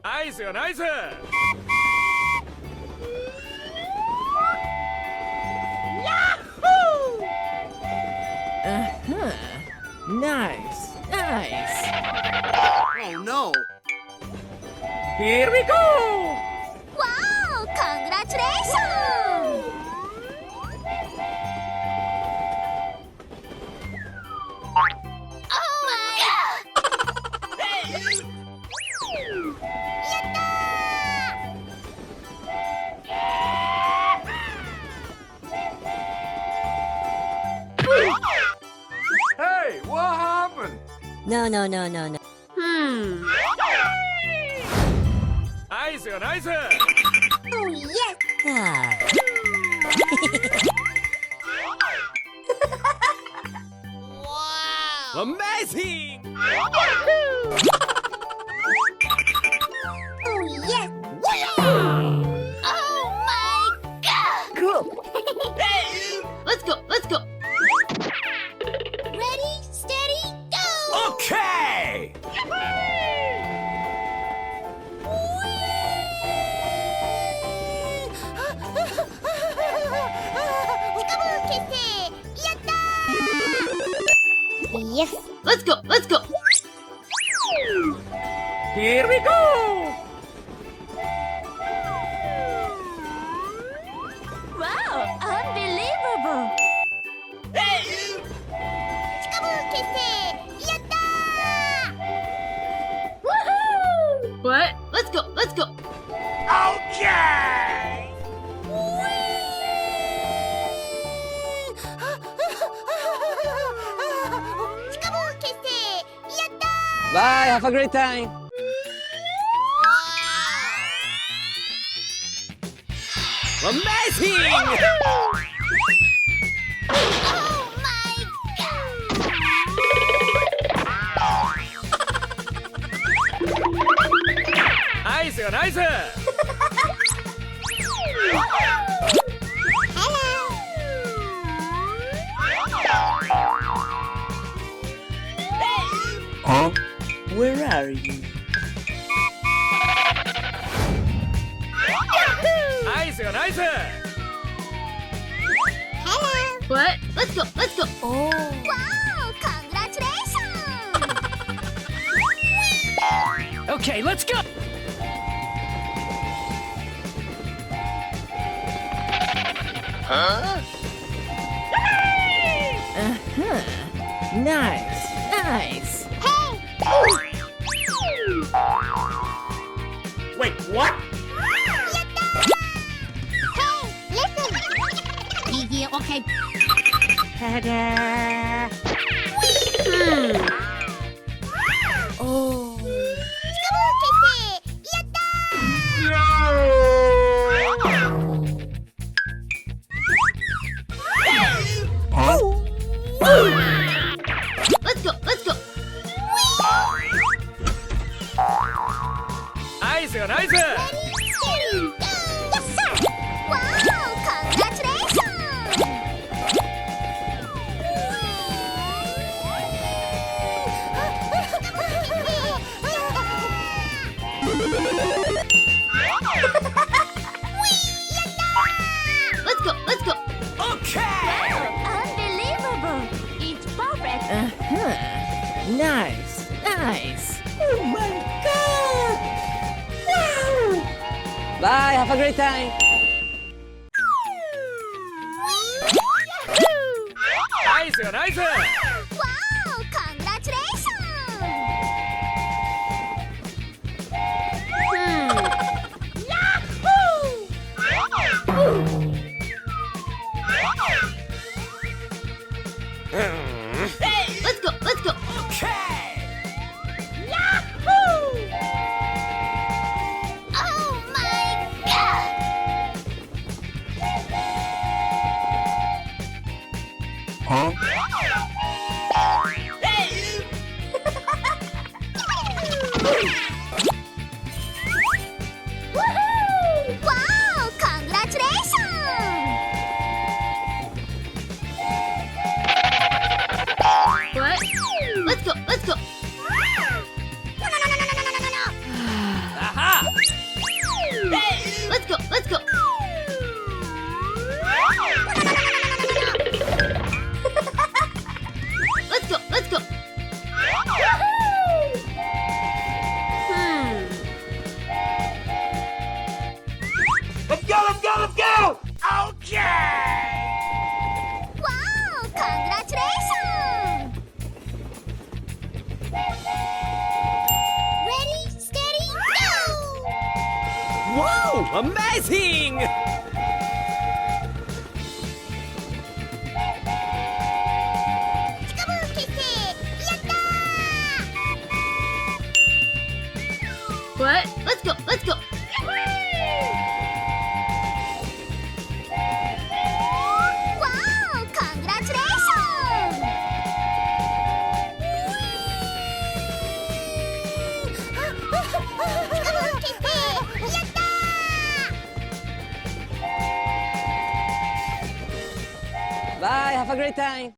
ナイスよナイス。Nice, nice. Oh no! Here we go! Wow! Congratulations! Oh my god! やったー Hey, what happened? No, no, no, no, no. ナイスよナイス。Oh yes! Ah. Amazing! Oh yes! Oh my god! Cool. Let's go! Let's go! Ready, steady, go! Okay! Yes! Let's go! Let's go! Here we go! Wow! Unbelievable! What? Let's go! Let's go! Okay! Bye, have a great time. Amazing! Oh my god! Niceよナイス。Huh? Where are you? ナイスよナイス。 What? Let's go! Let's go! Oh! Wow! Congratulations! Okay, let's go! Nice, nice. Wait, what? Easy, okay. Ta-da! Oh. Let's go! Let's go! ナイスよナイス。 Yes, sir! Wow! Congratulations! Let's go! Let's go! Okay! Unbelievable! It's perfect! Nice, nice. Oh my god! Wow! Bye, have a great time. ナイスよナイス。 Wow! Congratulations! Let's go! Let's go! Okay! Oh my god! Huh? Woohoo! Wow! Congratulations! Amazing! ピカブー結成やったー What? Let's go! Let's go! Wow! Congratulations! ピカブー結成やったー Bye, have a great time!